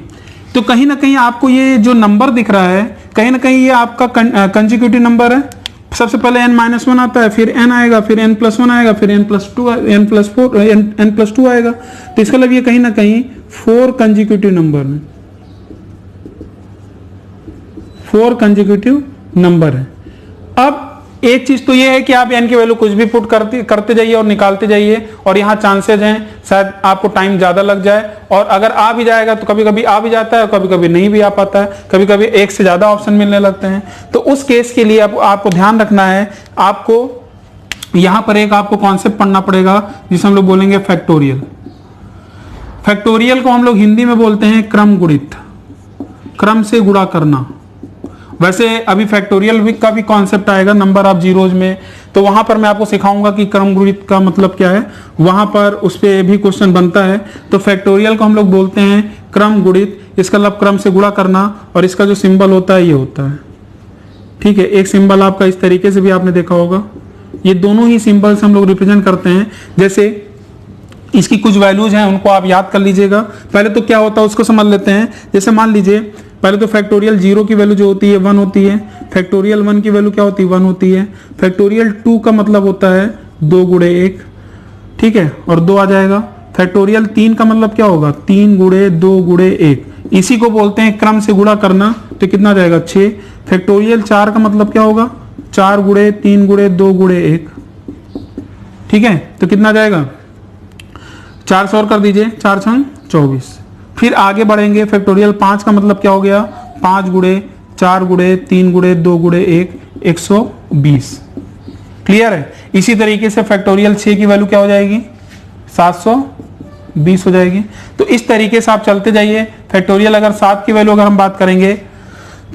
तो कहीं ना कहीं आपको ये जो नंबर दिख रहा है, कहीं ना कहीं ये आपका कंसेक्यूटिव नंबर है। सबसे पहले n-1 आता है, फिर n आएगा, फिर n+1 आएगा, फिर n+2 आएगा। तो इसका मतलब ये कहीं ना कहीं 4 कंसेक्यूटिव नंबर में 4 कंसेक्यूटिव नंबर है। अब एक चीज तो ये है कि आप n की वैल्यू कुछ भी पुट करते जाइए और निकालते जाइए, और यहाँ चांसेस हैं शायद आपको टाइम ज्यादा लग जाए, और अगर आ भी जाएगा तो कभी कभी आ भी जाता है, कभी कभी नहीं भी आ पाता है, कभी कभी एक से ज्यादा ऑप्शन मिलने लगते हैं। तो उस केस के लिए आपको ध्यान रखना है, आपको यहाँ पर एक आपको कॉन्सेप्ट पढ़ना पड़ेगा जिसे हम लोग बोलेंगे फैक्टोरियल। फैक्टोरियल को हम लोग हिंदी में बोलते हैं क्रम गुणित, क्रम से गुणा करना। वैसे अभी फैक्टोरियल का भी कॉन्सेप्ट आएगा नंबर ऑफ जीरोज में, तो वहां पर मैं आपको सिखाऊंगा कि क्रम गुणित का मतलब क्या है, वहां पर उस पर भी क्वेश्चन बनता है। तो फैक्टोरियल को हम लोग बोलते हैं क्रम गुणित, इसका मतलब क्रम से गुणा करना, और इसका जो सिंबल होता है ये होता है। ठीक है, एक सिंबल आपका इस तरीके से भी आपने देखा होगा। ये दोनों ही सिंबल्स हम लोग रिप्रेजेंट करते हैं। जैसे इसकी कुछ वैल्यूज हैं, उनको आप याद कर लीजिएगा। पहले तो क्या होता है उसको समझ लेते हैं। जैसे मान लीजिए पहले तो फैक्टोरियल 0 की वैल्यू जो होती है 1 होती है, फैक्टोरियल 1 की वैल्यू क्या होती है 1 होती है, फैक्टोरियल 2 का मतलब होता है 2 गुणे 1, ठीक है, और 2 आ जाएगा। फैक्टोरियल 3 का मतलब क्या होगा 3 गुणे 2 गुणे 1, इसी को बोलते हैं क्रम से गुणा करना। तो कितना जाएगा 6। फैक्टोरियल 4 का मतलब क्या होगा 4 गुणे 3 गुणे 2 गुणे 1, ठीक है, तो कितना जाएगा 4 से और कर दीजिए, 4 छंग 24। फिर आगे बढ़ेंगे, फैक्टोरियल 5 का मतलब क्या हो गया, 5 गुणे 4 गुणे 3 गुणे 2 गुणे 1, 120। क्लियर है। इसी तरीके से फैक्टोरियल 6 की वैल्यू क्या हो जाएगी, 720 हो जाएगी। तो इस तरीके से आप चलते जाइए। फैक्टोरियल अगर 7 की वैल्यू अगर हम बात करेंगे,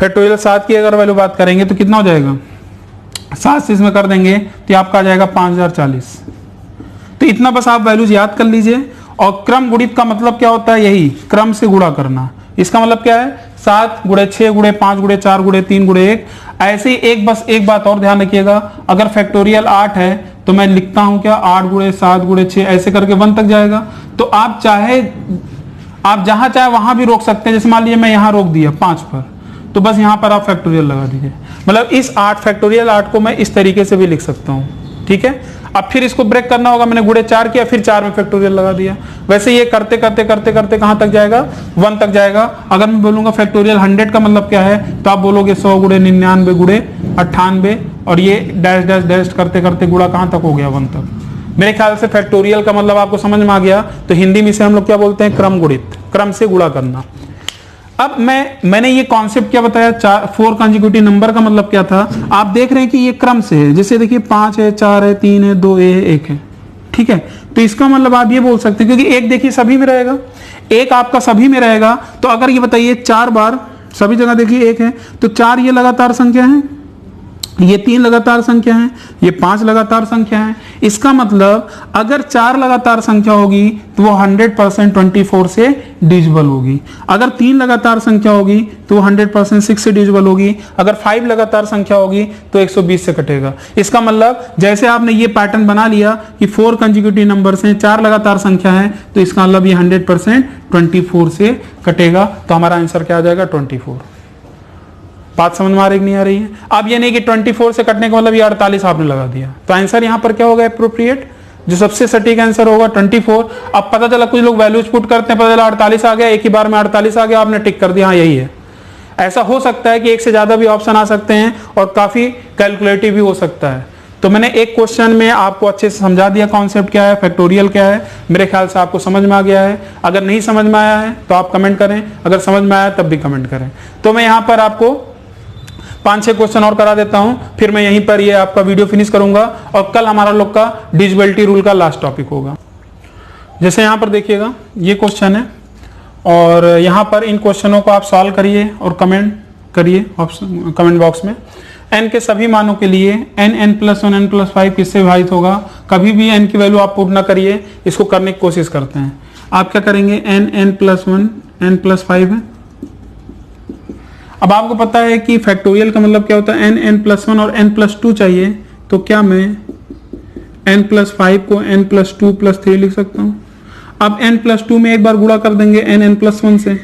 फैक्टोरियल 7 की अगर वैल्यू बात करेंगे तो कितना हो जाएगा, 7 से इसमें कर देंगे तो आपका आ जाएगा 5040। तो इतना बस आप वैल्यूज याद कर लीजिए। और क्रम गुणित का मतलब क्या होता है, यही क्रम से गुणा करना। इसका मतलब क्या है, 7 गुणे 6 गुणे 5 गुणे 4 गुणे 3 गुणे 1। ऐसे ही एक बात और ध्यान रखिएगा, अगर फैक्टोरियल 8 है तो मैं लिखता हूं क्या, 8 गुणे 7 गुणे 6 ऐसे करके 1 तक जाएगा। तो आप जहां चाहे वहां भी रोक सकते हैं। जैसे मान लीजिए मैं यहां रोक दिया 5 पर, तो बस यहां पर आप फैक्टोरियल लगा दीजिए। मतलब इस 8 फैक्टोरियल 8 को मैं इस तरीके से भी लिख सकता हूं। ठीक है। अब फिर इसको ब्रेक करना होगा, मैंने गुणे 4 किया, फिर 4 में फैक्टोरियल लगा दिया। वैसे ये करते करते करते करते कहां तक जाएगा, 1 तक जाएगा। अगर मैं बोलूंगा फैक्टोरियल 100 का मतलब क्या है, तो आप बोलोगे 100 गुणे 99 गुणे 98, और ये डैश डैश डैश करते करते गुणा कहां तक हो गया, 1 तक। मेरे ख्याल से फैक्टोरियल का मतलब आपको समझ में आ गया। तो हिंदी में इसे हम लोग क्या बोलते हैं, क्रम गुणित, क्रम से गुणा करना। अब मैंने ये कॉन्सेप्ट क्या बताया, 4 कंसेक्यूटिव नंबर का मतलब क्या था। आप देख रहे हैं कि ये क्रम से है। जैसे देखिए 5 है, 4 है, 3 है, 2 है, 1 है। ठीक है। तो इसका मतलब आप ये बोल सकते हैं, क्योंकि 1 देखिए सभी में रहेगा, 1 आपका सभी में रहेगा। तो अगर ये बताइए 4 बार सभी जगह देखिए 1 है, तो 4 ये लगातार संख्या है, ये 3 लगातार संख्या है, ये 5 लगातार संख्या है। इसका मतलब अगर 4 लगातार संख्या होगी तो वो 100% 24 से डिविजिबल होगी। अगर 3 लगातार संख्या होगी तो वो 100% 6 से डिविजिबल होगी। अगर 5 लगातार संख्या होगी तो 120 से कटेगा। इसका मतलब जैसे आपने ये पैटर्न बना लिया कि 4 कंसेक्यूटिव नंबर्स हैं, 4 लगातार संख्या है, तो इसका मतलब ये 100% 24 से कटेगा। तो हमारा आंसर क्या आ जाएगा, 24। बात समझ में आ रही नहीं आ रही है। अब ये नहीं कि 24 से कटने का मतलब ये 48 आपने लगा दिया, तो आंसर यहां पर क्या होगा, एप्रोप्रिएट। जो सबसे सटीक आंसर होगा 24। अब पता चला कुछ लोग वैल्यूज पुट करते हैं, पता चला 48 आ गया, एक ही बार में 48 आ गया, आपने टिक कर दिया हाँ यही है। ऐसा हो सकता है कि एक से ज्यादा भी ऑप्शन आ सकते हैं और काफी कैलकुलेटिव भी हो सकता है। तो मैंने एक क्वेश्चन में आपको अच्छे से समझा दिया कॉन्सेप्ट क्या है, फैक्टोरियल क्या है। मेरे ख्याल से आपको समझ में आ गया है। अगर नहीं समझ में आया है तो आप कमेंट करें, अगर समझ में आया तब भी कमेंट करें। तो मैं यहाँ पर आपको 5-6 क्वेश्चन और करा देता हूं, फिर मैं यहीं पर ये आपका वीडियो फिनिश करूंगा और कल हमारा लोग का डिविजिबिलिटी रूल का लास्ट टॉपिक होगा। जैसे यहां पर देखिएगा ये क्वेश्चन है और यहां पर इन क्वेश्चनों को आप सॉल्व करिए और कमेंट करिए कमेंट बॉक्स में। n के सभी मानों के लिए n+1 n+5 किससे विभाजित होगा। कभी भी n की वैल्यू आप पुट ना करिए, इसको करने की कोशिश करते हैं। आप क्या करेंगे, n+1 n+5 है। अब आपको पता है कि फैक्टोरियल का मतलब क्या होता है, n+1 और n+2 चाहिए। तो क्या मैं n+5 को n+2+3 लिख सकता हूं। अब n+2 में एक बार गुणा कर देंगे n+1 से,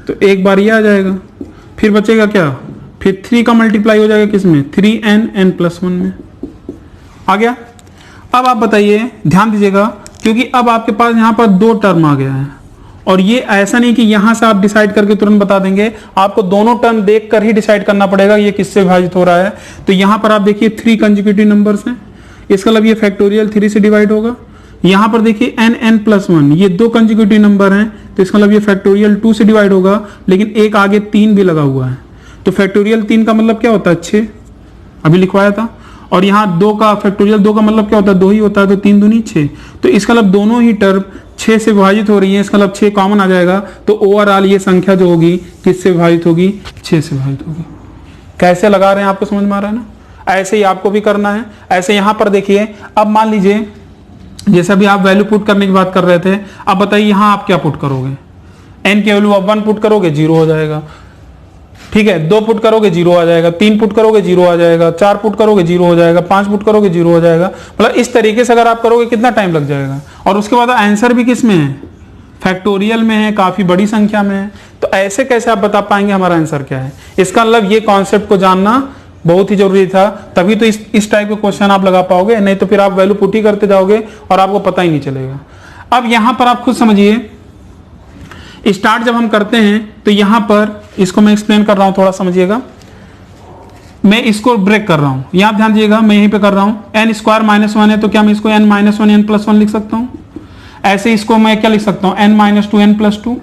तो एक बार ये आ जाएगा। फिर बचेगा क्या, फिर 3 का मल्टीप्लाई हो जाएगा किसमें, 3n n+1 में आ गया। अब आप बताइए, ध्यान दीजिएगा, क्योंकि अब आपके पास यहां पर 2 टर्म आ गया है और ये ऐसा नहीं कि यहां से आप डिसाइड करके तुरंत बता देंगे, आपको दोनों टर्म देखकर ही डिसाइड करना पड़ेगा ये किससे विभाजित हो रहा है। तो यहां पर आप देखिए 3 कंसेक्यूटिव नंबर्स हैं, इसका मतलब ये फैक्टोरियल 3 से डिवाइड होगा। यहां पर देखिए n+1 ये 2 कंसेक्यूटिव नंबर हैं, तो इसका मतलब ये फैक्टोरियल 2 से डिवाइड होगा, लेकिन एक आगे 3 भी लगा हुआ है। तो फैक्टोरियल 3 का मतलब क्या होता है, 6 अभी लिखवाया था। और यहाँ 2 का फैक्टोरियल 2 का मतलब क्या होता है, 2 ही होता है, तो 3 दूनी 6। तो इसका मतलब दोनों ही टर्म 6 से विभाजित हो रही है, इसका मतलब 6 कॉमन आ जाएगा। तो ओवरऑल ये संख्या जो होगी किससे विभाजित होगी, 6 से विभाजित होगी। कैसे लगा रहे हैं आपको समझ में आ रहा है ना। ऐसे ही आपको भी करना है। ऐसे यहाँ पर देखिए, अब मान लीजिए जैसे भी आप वैल्यू पुट करने की बात कर रहे थे, अब बताइए यहाँ आप क्या पुट करोगे। n की वैल्यू आप 1 पुट करोगे 0 हो जाएगा, ठीक है। 2 पुट करोगे 0 आ जाएगा, 3 पुट करोगे 0 आ जाएगा, 4 पुट करोगे 0 हो जाएगा, 5 पुट करोगे 0 हो जाएगा। मतलब इस तरीके से अगर आप करोगे कितना टाइम लग जाएगा। और उसके बाद आंसर भी किस में है, फैक्टोरियल में है, काफी बड़ी संख्या में है। तो ऐसे कैसे आप बता पाएंगे हमारा आंसर क्या है। इसका मतलब ये कॉन्सेप्ट को जानना बहुत ही जरूरी था, तभी तो इस टाइप के क्वेश्चन आप लगा पाओगे, नहीं तो फिर आप वैल्यू पुट ही करते जाओगे और आपको पता ही नहीं चलेगा। अब यहां पर आप खुद समझिए, स्टार्ट जब हम करते हैं तो यहां पर इसको मैं एक्सप्लेन कर रहा हूं, थोड़ा समझिएगा। मैं इसको ब्रेक कर रहा हूं, यहां ध्यान दीजिएगा, मैं यहीं पे कर रहा हूं। n² -1 है तो क्या मैं इसको n-1 n+1 लिख सकता हूं। ऐसे इसको मैं क्या लिख सकता हूं, n-2 n+2।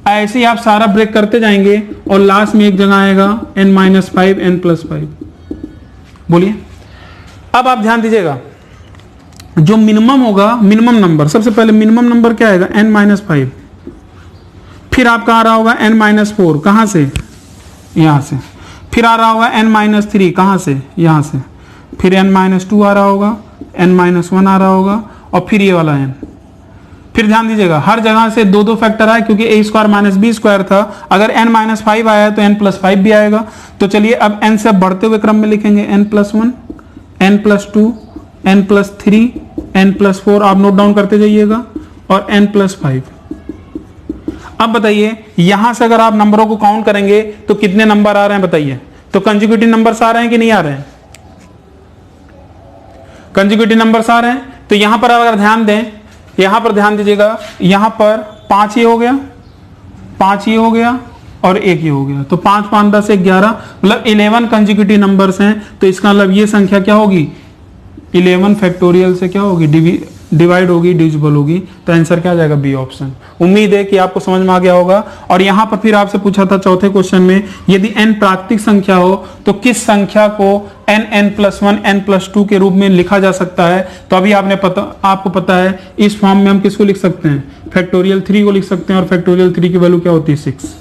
ऐसे ही आप सारा ब्रेक करते जाएंगे और लास्ट में एक जगह आएगा n-5 n+5। बोलिए। अब आप ध्यान दीजिएगा, जो मिनिमम होगा, मिनिमम नंबर, सबसे पहले मिनिमम नंबर क्या आएगा, n-5। फिर आपका आ रहा होगा n-4, कहां से, यहां से। फिर आ रहा होगा n-3, कहां से, यहां से। फिर n-2 आ रहा होगा, n-1 आ रहा होगा, और फिर ये वाला n। फिर ध्यान दीजिएगा, हर जगह से दो दो फैक्टर आए, क्योंकि a² - b² था। अगर n-5 आया तो n+5 भी आएगा। तो चलिए अब n से बढ़ते हुए क्रम में लिखेंगे, n+1 n+2 n+3 n+4, आप नोट डाउन करते जाइएगा, और n+5। अब बताइए, यहां से अगर आप नंबरों को काउंट करेंगे तो कितने नंबर आ रहे हैं बताइए। तो कंसेक्यूटिव नंबर्स आ रहे हैं कि नहीं आ रहे हैं, कंसेक्यूटिव नंबर्स आ रहे हैं। तो यहां पर अगर ध्यान दें, यहां पर ध्यान दीजिएगा, यहां पर 5 ये हो गया, 5 ये हो गया, और 1 ये हो गया। तो 5 5 10 11, मतलब 11 कंसेक्यूटिव नंबर्स हैं। तो इसका मतलब ये संख्या क्या होगी, 11 फैक्टोरियल से क्या होगी, डिवाइड होगी, डिविजिबल होगी। तो आंसर क्या आ जाएगा, बी ऑप्शन। उम्मीद है कि आपको समझ में आ गया होगा। और यहां पर फिर आपसे पूछा था चौथे क्वेश्चन में, यदि n प्राकृतिक संख्या हो तो किस संख्या को n+1 n+2 के रूप में लिखा जा सकता है। तो अभी आपको पता है, इस फॉर्म में हम किसको लिख सकते हैं, फैक्टोरियल 3 को लिख सकते हैं। और फैक्टोरियल 3 की वैल्यू क्या होती है, 6।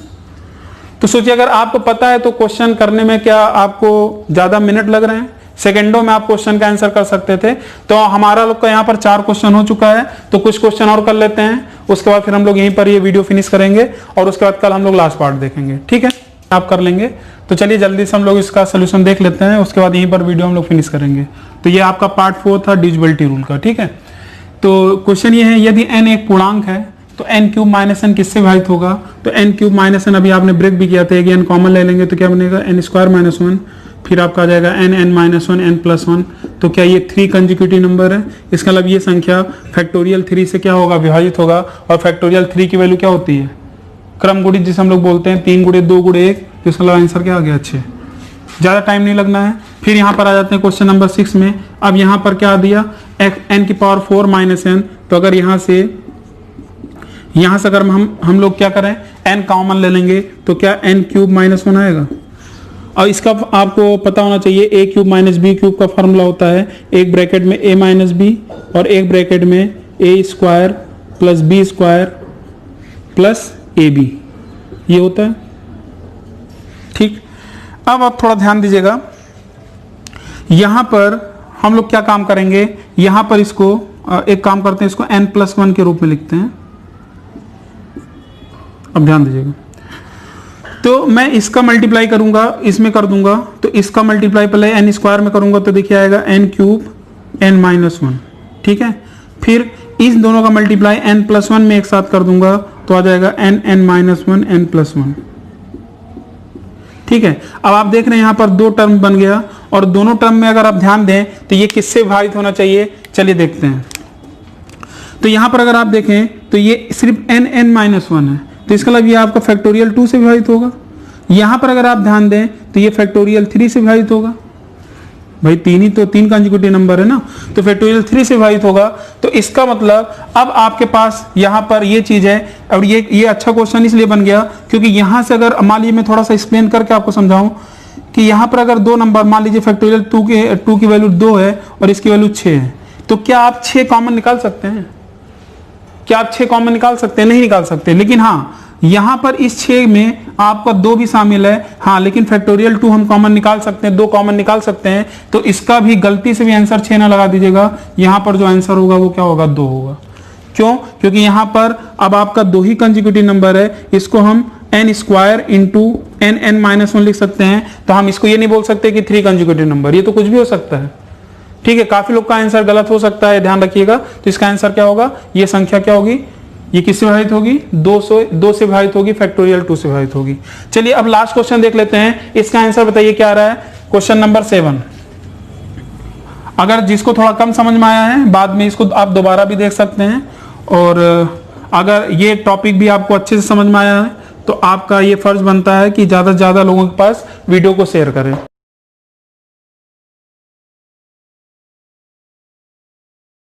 तो सोचिए, अगर आपको पता है तो क्वेश्चन करने में क्या आपको ज्यादा मिनट लग रहे हैं, सेकंडों में आप क्वेश्चन का आंसर कर सकते थे। तो हमारा लोग का यहाँ पर 4 क्वेश्चन हो चुका है, तो कुछ क्वेश्चन और कर लेते हैं, उसके बाद फिर हम लोग यहीं पर ये वीडियो फिनिश करेंगे, और उसके बाद कल हम लोग लास्ट पार्ट देखेंगे, ठीक है, आप कर लेंगे। तो चलिए जल्दी से हम लोग इसका सोल्यूशन देख लेते हैं, उसके बाद यहीं पर वीडियो हम लोग फिनिश करेंगे। तो ये आपका पार्ट 4 था डिविजिबिलिटी रूल का, ठीक है। तो क्वेश्चन ये है, यदि n एक पूर्णांक है तो n³ - n किससे विभाजित होगा। तो n³ - n अभी आपने ब्रेक भी किया था, एक n कॉमन ले लेंगे तो क्या बनेगा, n² - 1। फिर आपका आ जाएगा n-1 n+1। तो क्या ये 3 कंसेक्यूटिव नंबर है, इसका मतलब ये संख्या फैक्टोरियल 3 से क्या होगा, विभाजित होगा। और फैक्टोरियल 3 की वैल्यू क्या होती है, क्रम गुणित जिसे हम लोग बोलते हैं, 3 × 2 × 1। तो इसका मतलब आंसर क्या आ गया, 6। ज़्यादा टाइम नहीं लगना है। फिर यहाँ पर आ जाते हैं क्वेश्चन नंबर 6 में। अब यहाँ पर क्या दिया, n⁴ - n। तो अगर यहाँ से अगर हम लोग क्या करें, n कॉमन ले लेंगे तो क्या n³ - 1 आएगा। और इसका आपको पता होना चाहिए, a³ - b³ का फॉर्मूला होता है, एक ब्रैकेट में a - b और एक ब्रैकेट में a² + b² + ab, ये होता है, ठीक। अब आप थोड़ा ध्यान दीजिएगा, यहां पर हम लोग क्या काम करेंगे, यहां पर इसको एक काम करते हैं, इसको n+1 के रूप में लिखते हैं। अब ध्यान दीजिएगा, तो मैं इसका मल्टीप्लाई करूंगा, इसमें कर दूंगा, तो इसका मल्टीप्लाई पहले n² में करूंगा तो देखिए आएगा n³ n-1, ठीक है। फिर इस दोनों का मल्टीप्लाई n+1 में एक साथ कर दूंगा तो आ जाएगा n-1 n+1, ठीक है। अब आप देख रहे हैं यहाँ पर 2 टर्म बन गया, और दोनों टर्म में अगर आप ध्यान दें तो ये किससे विभाजित होना चाहिए, चलिए देखते हैं। तो यहाँ पर अगर आप देखें तो ये सिर्फ n-1 है, तो इसका मतलब ये आपका फैक्टोरियल 2 से विभाजित होगा। यहां पर अगर आप ध्यान दें तो ये फैक्टोरियल 3 से विभाजित होगा, भाई 3 कंसेक्यूटिव नंबर है ना, तो फैक्टोरियल 3 से विभाजित होगा। तो इसका मतलब अब आपके पास यहां पर ये चीज है। और ये अच्छा क्वेश्चन इसलिए बन गया क्योंकि यहां से अगर मान लीजिए, मैं थोड़ा सा एक्सप्लेन करके आपको समझाऊं कि यहां पर अगर 2 नंबर, मान लीजिए फैक्टोरियल 2 की वैल्यू 2 है और इसकी वैल्यू 6 है, तो क्या आप 6 कॉमन निकाल सकते हैं, क्या आप 6 कॉमन निकाल सकते हैं, नहीं निकाल सकते। लेकिन हाँ, यहां पर इस 6 में आपका 2 भी शामिल है, हाँ, लेकिन फैक्टोरियल 2 हम कॉमन निकाल सकते हैं, 2 कॉमन निकाल सकते हैं। तो इसका भी गलती से भी आंसर 6 ना लगा दीजिएगा, यहां पर जो आंसर होगा वो क्या होगा, 2 होगा। क्यों, क्योंकि यहां पर अब आपका 2 ही कंसेक्यूटिव नंबर है, इसको हम n² × n-1 लिख सकते हैं। तो हम इसको ये नहीं बोल सकते कि 3 कंसेक्यूटिव नंबर, ये तो कुछ भी हो सकता है, ठीक है। काफी लोग का आंसर गलत हो सकता है, ध्यान रखिएगा। तो इसका आंसर क्या होगा, ये संख्या क्या होगी, ये किससे विभाजित होगी, 2 से विभाजित होगी, फैक्टोरियल 2 से विभाजित होगी। चलिए अब लास्ट क्वेश्चन देख लेते हैं, इसका आंसर बताइए क्या आ रहा है। क्वेश्चन नंबर 7, अगर जिसको थोड़ा कम समझ में आया है, बाद में इसको आप दोबारा भी देख सकते हैं। और अगर ये टॉपिक भी आपको अच्छे से समझ में आया है तो आपका ये फर्ज बनता है कि ज्यादा से ज्यादा लोगों के पास वीडियो को शेयर करें।